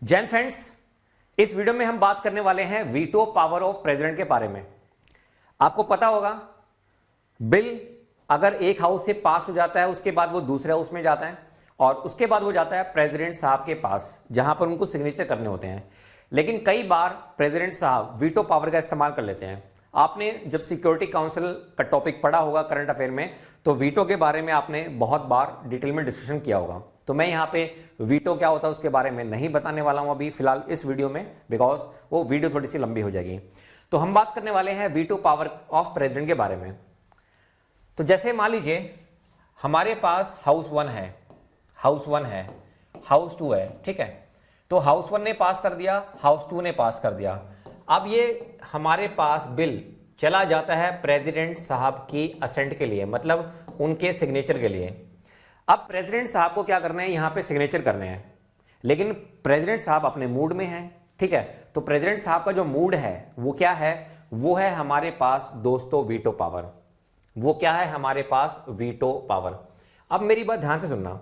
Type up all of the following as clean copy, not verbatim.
Jain friends, इस video में हम बात करने वाले हैं वीटो पावर ऑफ प्रेसिडेंट के बारे में। आपको पता होगा, बिल अगर एक हाउस से पास हो जाता है उसके बाद वो दूसरे हाउस में जाता है और उसके बाद वो जाता है प्रेसिडेंट साहब के पास जहां पर उनको सिग्नेचर करने होते हैं। लेकिन कई बार प्रेसिडेंट साहब वीटो पावर का इस्तेमाल कर लेते हैं। आपने जब सिक्योरिटी काउंसिल का टॉपिक पढ़ा होगा करंट अफेयर में, तो वीटो के बारे में आपने बहुत बार डिटेल में डिस्कशन किया होगा। तो मैं यहाँ पे वीटो क्या होता है उसके बारे में नहीं बताने वाला हूँ अभी फिलहाल इस वीडियो में, बिकॉज वो वीडियो थोड़ी सी लंबी हो जाएगी। तो हम बात करने वाले हैं वीटो पावर ऑफ प्रेसिडेंट के बारे में। तो जैसे मान लीजिए हमारे पास हाउस 1 है, हाउस 2 है, ठीक है। तो हाउस 1 ने पास कर दिया, हाउस 2 ने पास कर दिया। अब ये हमारे पास बिल चला जाता है प्रेसिडेंट साहब की असेंट के लिए, मतलब उनके सिग्नेचर के लिए। अब प्रेसिडेंट साहब को क्या करना है, यहां पे सिग्नेचर करने हैं, लेकिन प्रेसिडेंट साहब अपने मूड में हैं, ठीक है। तो प्रेसिडेंट साहब का जो मूड है वो क्या है, वो है हमारे पास दोस्तों वीटो पावर। वो क्या है हमारे पास, वीटो पावर। अब मेरी बात ध्यान से सुनना,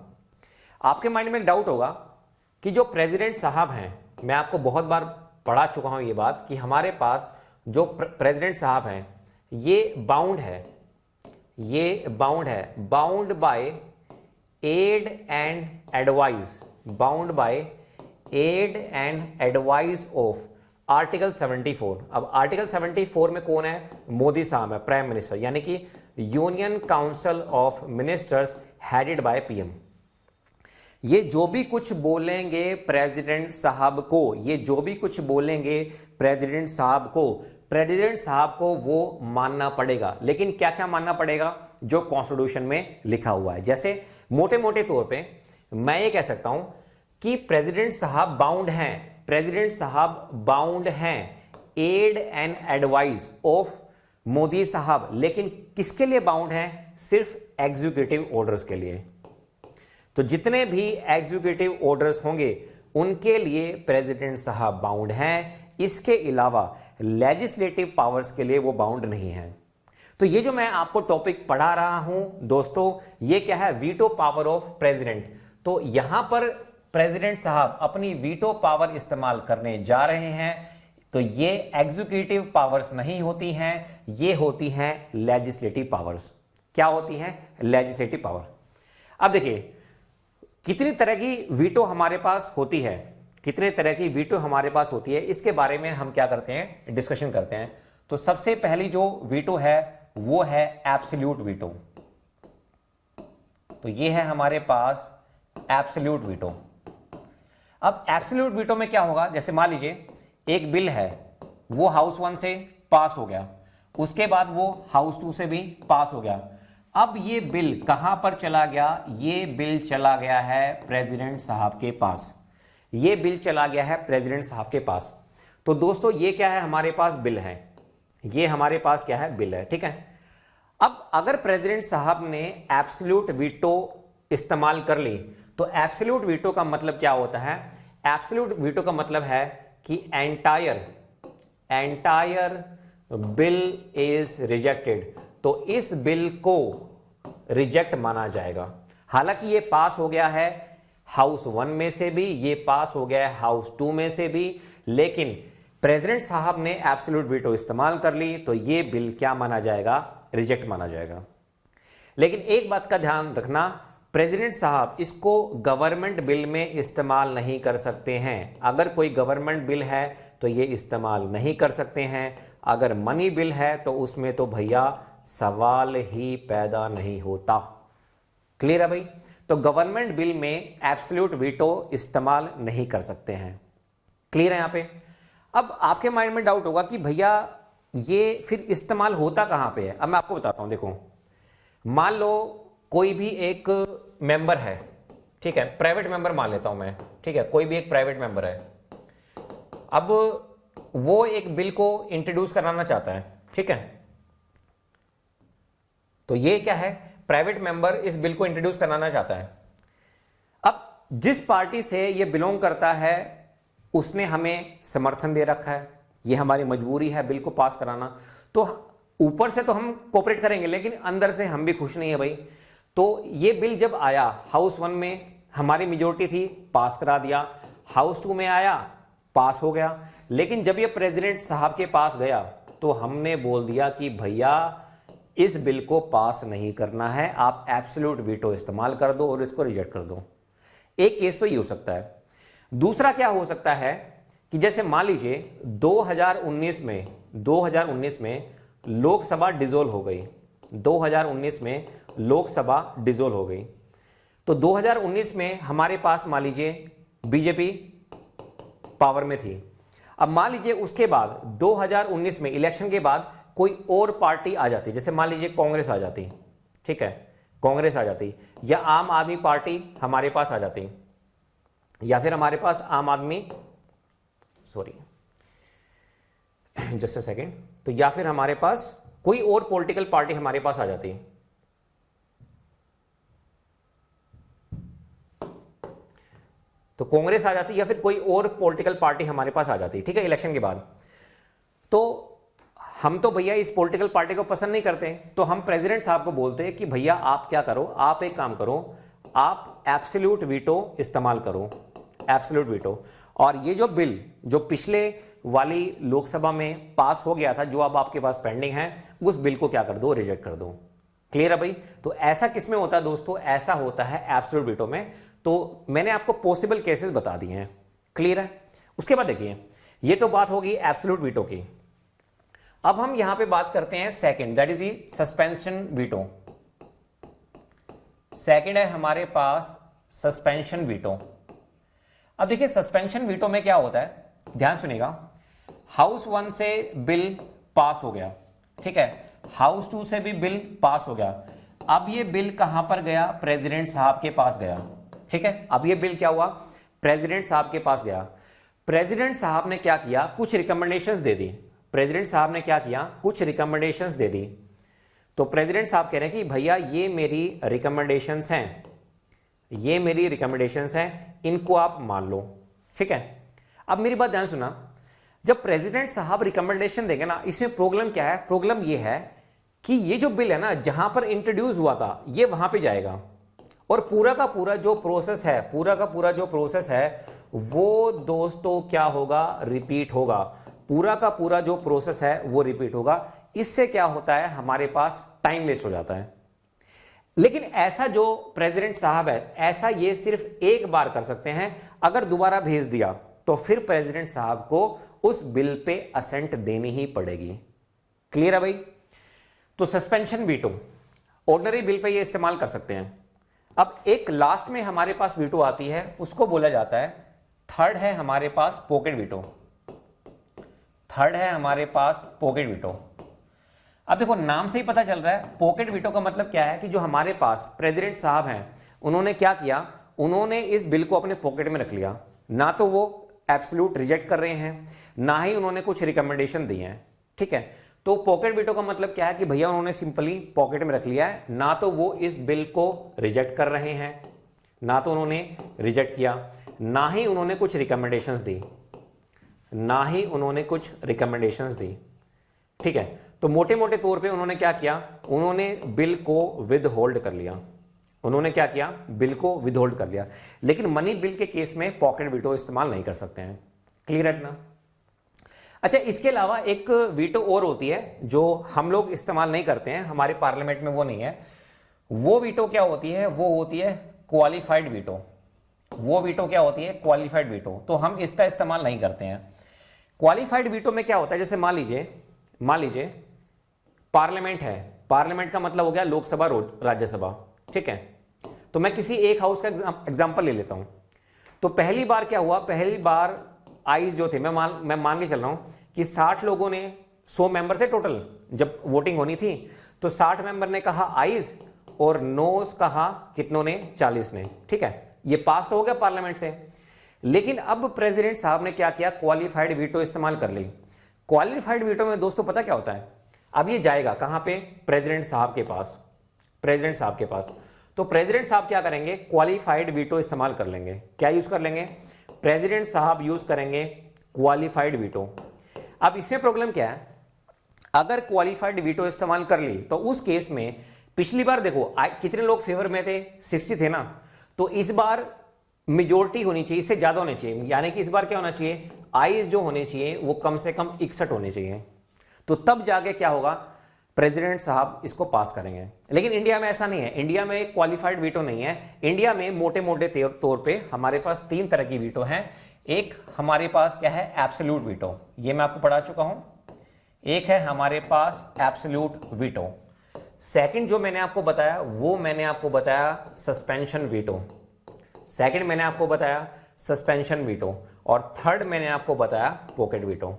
आपके माइंड में एक डाउट होगा कि जो प्रेसिडेंट साहब हैं, मैं आपको बहुत बार पढ़ा चुका हूं ये बात कि हमारे पास जो प्रेसिडेंट साहब हैं ये बाउंड है, bound by add and advice, bound by add and advice of article 74। अब आर्टिकल 74 में कौन है, मोदी साहब है, प्राइम मिनिस्टर, यानी कि union council of ministers headed by PM. ये जो भी कुछ बोलेंगे प्रेसिडेंट साहब को, ये जो भी कुछ बोलेंगे प्रेसिडेंट साहब को वो मानना पड़ेगा। लेकिन क्या क्या मानना पड़ेगा, जो कॉन्स्टिट्यूशन में लिखा हुआ है। जैसे मोटे मोटे तौर पे मैं ये कह सकता हूं कि प्रेसिडेंट साहब बाउंड हैं aid and advice of Modi साहब। लेकिन किसके लिए बाउंड हैं, सिर्फ एग्जीक्यूटिव ऑर्डर्स के लिए। तो जितने भी एग्जीक्यूटिव ऑर्डर्स होंगे उनके लिए प्रेसिडेंट साहब बाउंड हैं, इसके अलावा लेजिस्लेटिव पावर्स के लिए वो बाउंड नहीं है। तो ये जो मैं आपको टॉपिक पढ़ा रहा हूं दोस्तों, ये क्या है, वीटो पावर ऑफ प्रेसिडेंट। तो यहां पर प्रेसिडेंट साहब अपनी वीटो पावर इस्तेमाल करने जा रहे हैं, तो ये एग्जीक्यूटिव पावर्स नहीं होती हैं, ये होती हैं लेजिस्लेटिव पावर्स। क्या होती हैं, लेजिस्लेटिव पावर। अब देखिए कितनी तरह की वीटो हमारे पास होती है, इसके बारे में हम क्या करते हैं, डिस्कशन करते हैं। तो सबसे पहली जो वीटो है वो है एब्सोल्यूट वीटो। तो ये है हमारे पास एब्सोल्यूट वीटो। अब एब्सोल्यूट वीटो में क्या होगा, जैसे मान लीजिए एक बिल है, वो हाउस 1 से पास हो गया, उसके बाद वो हाउस 2 से भी पास हो गया। अब ये बिल कहां पर चला गया, ये बिल चला गया है प्रेसिडेंट साहब के पास। तो दोस्तों ये क्या है, हमारे पास बिल है, ठीक है। अब अगर प्रेसिडेंट साहब ने एब्सोल्यूट वीटो इस्तेमाल कर ली, तो एब्सोल्यूट वीटो का मतलब क्या होता है, एब्सोल्यूट वीटो का मतलब है कि एंटायर बिल इज रिजेक्टेड। तो इस बिल को रिजेक्ट माना जाएगा। हालांकि ये पास हो गया है हाउस 1 में से भी, ये पास हो गया है हाउस 2 में से भी, लेकिन प्रेसिडेंट साहब ने एब्सोल्यूट वीटो इस्तेमाल कर ली, तो ये बिल क्या माना जाएगा, रिजेक्ट माना जाएगा। लेकिन एक बात का ध्यान रखना, प्रेसिडेंट साहब इसको गवर्नमेंट बिल में इस्तेमाल नहीं कर सकते हैं। अगर कोई गवर्नमेंट बिल है तो ये इस्तेमाल नहीं कर सकते हैं। अगर मनी बिल है तो उसमें तो भैया सवाल ही पैदा नहीं होता। क्लियर है भाई। तो गवर्नमेंट बिल में एब्सोल्यूट वीटो इस्तेमाल नहीं कर सकते हैं। क्लियर है यहां पे। अब आपके माइंड में डाउट होगा कि भैया ये फिर इस्तेमाल होता कहां पे है। अब मैं आपको बताता हूं, देखो मान लो कोई भी एक मेंबर है, ठीक है, प्राइवेट मेंबर मान लेता हूं मैं, ठीक है, कोई भी एक प्राइवेट मेंबर है। अब वो एक बिल को इंट्रोड्यूस कराना चाहता है, ठीक है। तो ये क्या है, प्राइवेट मेंबर इस बिल को इंट्रोड्यूस कराना चाहता है। अब जिस पार्टी से ये बिलोंग करता है उसने हमें समर्थन दे रखा है, ये हमारी मजबूरी है बिल को पास कराना। तो ऊपर से तो हम कोऑपरेट करेंगे, लेकिन अंदर से हम भी खुश नहीं है भाई। तो ये बिल जब आया हाउस 1 में, हमारी मेजोरिटी थी, पास करा दिया। हाउस 2 में आया, पास हो गया। लेकिन जब ये प्रेसिडेंट साहब के पास गया तो हमने बोल दिया कि भैया इस बिल को पास नहीं करना है, आप एब्सोल्यूट वीटो इस्तेमाल कर दो और इसको रिजेक्ट कर दो। एक केस तो ये हो सकता है। दूसरा क्या हो सकता है कि जैसे मान लीजिए 2019 में लोकसभा डिसॉल्व हो गई, 2019 में लोकसभा डिसॉल्व हो गई, तो 2019 में हमारे पास मान लीजिए बीजेपी पावर में थी। अब मान लीजिए उसके बाद 2019 में इलेक्शन के बाद कोई और पार्टी आ जाती, जैसे मान लीजिए कांग्रेस आ जाती, ठीक है, कांग्रेस आ जाती, या आम आदमी पार्टी हमारे पास आ जाती, या फिर हमारे पास आम आदमी, सॉरी जस्ट अ सेकेंड, तो या फिर हमारे पास कोई और पॉलिटिकल पार्टी हमारे पास आ जाती, तो कांग्रेस आ जाती या फिर कोई और पॉलिटिकल पार्टी हमारे पास आ जाती, ठीक है, इलेक्शन के बाद। तो हम तो भैया इस पॉलिटिकल पार्टी को पसंद नहीं करते, तो हम प्रेसिडेंट साहब को बोलते हैं कि भैया आप क्या करो, आप एक काम करो, आप एब्सोल्यूट वीटो इस्तेमाल करो, एब्सोल्यूट वीटो। और ये जो बिल जो पिछले वाली लोकसभा में पास हो गया था, जो अब आपके पास पेंडिंग है, उस बिल को क्या कर दो, रिजेक्ट कर दो। क्लियर है भाई? तो ऐसा किसमें होता है दोस्तों? ऐसा होता है एब्सोल्यूट वीटो में। तो मैंने आपको पॉसिबल केसेस बता दिए हैं। क्लियर है? उसके बाद देखिए, ये तो बात होगी एब्सोल्यूट वीटो की। अब हम यहां पे बात करते हैं second, that is the suspension veto. Second है हमारे पास सस्पेंशन वीटो। अब देखिए सस्पेंशन वीटो में क्या होता है, ध्यान सुनिएगा। हाउस 1 से बिल पास हो गया, ठीक है, हाउस 2 से भी बिल पास हो गया। अब ये बिल कहां पर गया? प्रेसिडेंट साहब के पास गया, ठीक है। अब ये बिल क्या हुआ? प्रेसिडेंट साहब के पास गया। प्रेसिडेंट साहब ने क्या किया? कुछ रिकमेंडेशंस दे दी। प्रेसिडेंट साहब ने क्या किया? कुछ रिकमेंडेशंस दे दी। तो प्रेसिडेंट साहब कह रहे हैं कि भैया ये मेरी रिकमेंडेशंस हैं, ये मेरी रिकमेंडेशंस हैं, इनको आप मान लो, ठीक है। अब मेरी बात ध्यान सुना, जब प्रेसिडेंट साहब रिकमेंडेशन देंगे ना, इसमें प्रॉब्लम क्या है? प्रॉब्लम ये है कि ये जो बिल है ना, जहां पर इंट्रोड्यूस हुआ था, ये वहां पे जाएगा और पूरा का पूरा जो प्रोसेस है, पूरा का पूरा जो प्रोसेस है वो दोस्तों क्या होगा? रिपीट होगा। पूरा का पूरा जो प्रोसेस है वो रिपीट होगा। इससे क्या होता है? हमारे पास टाइम वेस्ट हो जाता है। लेकिन ऐसा जो प्रेसिडेंट साहब है, ऐसा ये सिर्फ एक बार कर सकते हैं। अगर दोबारा भेज दिया तो फिर प्रेसिडेंट साहब को उस बिल पे असेंट देनी ही पड़ेगी। क्लियर है भाई? तो suspension veto ordinary bill pay ये इस्तेमाल कर सकते हैं। अब एक लास्ट में हमारे पास वीटो आती है, उसको बोला जाता है, थर्ड है हमारे पास पॉकेट वीटो। थर्ड है हमारे पास पॉकेट वीटो। अब देखो नाम से ही पता चल रहा है पॉकेट वीटो का मतलब क्या है कि जो हमारे पास प्रेसिडेंट साहब हैं, उन्होंने क्या किया? उन्होंने इस बिल को अपने पॉकेट में रख लिया। ना तो वो एब्सोल्यूट रिजेक्ट कर रहे हैं, ना ही उन्होंने कुछ रिकमेंडेशन दी हैं, ठीक है। तो पॉकेट वीटो का मतलब क्या है कि भैया उन्होंने सिंपली पॉकेट में रख लिया है। ना तो वो इस बिल को रिजेक्ट कर रहे हैं, ना तो उन्होंने रिजेक्ट किया, ना ही उन्होंने कुछ रिकमेंडेशंस दी, ना ही उन्होंने कुछ रिकमेंडेशंस दी, ठीक है। तो मोटे मोटे तौर पे उन्होंने क्या किया? उन्होंने बिल को विद होल्ड कर लिया। उन्होंने क्या किया? बिल को विद होल्ड कर लिया। लेकिन मनी बिल के केस में पॉकेट वीटो इस्तेमाल नहीं कर सकते हैं। क्लियर है ना? अच्छा, इसके अलावा एक वीटो और होती है जो हम लोग इस्तेमाल नहीं करते हैं, हमारे पार्लियामेंट में वो नहीं है। वो वीटो क्या होती है? वो होती है क्वालिफाइड वीटो। वो वीटो क्या होती है? Qualified veto. तो हम इसका इस्तेमाल नहीं करते हैं। क्वालिफाइड वीटो में क्या होता है? जैसे मान लीजिए पार्लियामेंट है, पार्लियामेंट का मतलब हो गया लोकसभा राज्यसभा, ठीक है। तो मैं किसी एक हाउस का एग्जांपल ले लेता हूं। तो पहली बार क्या हुआ? पहली बार आईज जो थे, मैं मान के चल रहा हूं कि 60 लोगों ने, 100 मेंबर थे टोटल जब वोटिंग होनी थी, तो 60 मेंबर ने कहा आईज और नोस कहा कितनों ने? 40 ने, ठीक है। ये पास तो हो गया पार्लियामेंट से। लेकिन अब प्रेसिडेंट साहब ने क्या किया? क्वालिफाइड वीटो इस्तेमाल कर ली। क्वालिफाइड वीटो में दोस्तों पता क्या होता है? अब ये जाएगा कहां पे? प्रेसिडेंट साहब के पास, प्रेसिडेंट साहब के पास। तो प्रेसिडेंट साहब क्या करेंगे? क्वालिफाइड वीटो इस्तेमाल कर लेंगे। क्या यूज कर लेंगे? प्रेसिडेंट साहब यूज करेंगे क्वालिफाइड वीटो। अब इसमें प्रॉब्लम क्या है? अगर क्वालिफाइड वीटो इस्तेमाल कर ली तो उस केस में पिछली बार देखो कितने लोग फेवर में थे? 60 थे ना। तो इस बार मेजोरिटी होनी चाहिए, इससे ज्यादा होनी चाहिए, यानी कि इस बार क्या होना चाहिए, आईज जो होने चाहिए वो कम से कम 61 होने चाहिए, तो तब जाके क्या होगा, प्रेसिडेंट साहब इसको पास करेंगे। लेकिन इंडिया में ऐसा नहीं है, इंडिया में क्वालिफाइड वीटो नहीं है। इंडिया में मोटे मोटे तौर पे हमारे पास 3 तरह की वीटो हैं। एक हमारे पास क्या है, एब्सोल्यूट वीटो, ये मैं आपको पढ़ा चुका हूं। एक है हमारे पास एब्सोल्यूट वीटो। सेकंड जो मैंने आपको बताया वो मैंने आपको बताया सस्पेंशन वीटो। सेकंड मैंने आपको बताया सस्पेंशन वीटो, और थर्ड मैंने आपको बताया पॉकेट वीटो।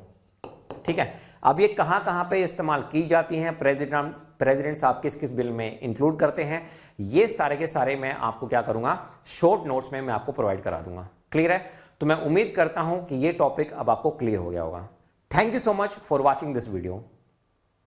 ठीक है, अब ये कहां कहां पे इस्तेमाल की जाती हैं, प्रेसिडेंट साहब किस किस बिल में इंक्लूड करते हैं, ये सारे के सारे मैं आपको क्या करूंगा, शॉर्ट नोट्स में मैं आपको प्रोवाइड करा दूंगा। क्लियर है? तो मैं उम्मीद करता हूं कि ये टॉपिक अब आपको क्लियर हो गया होगा। Thank you so much for watching this video.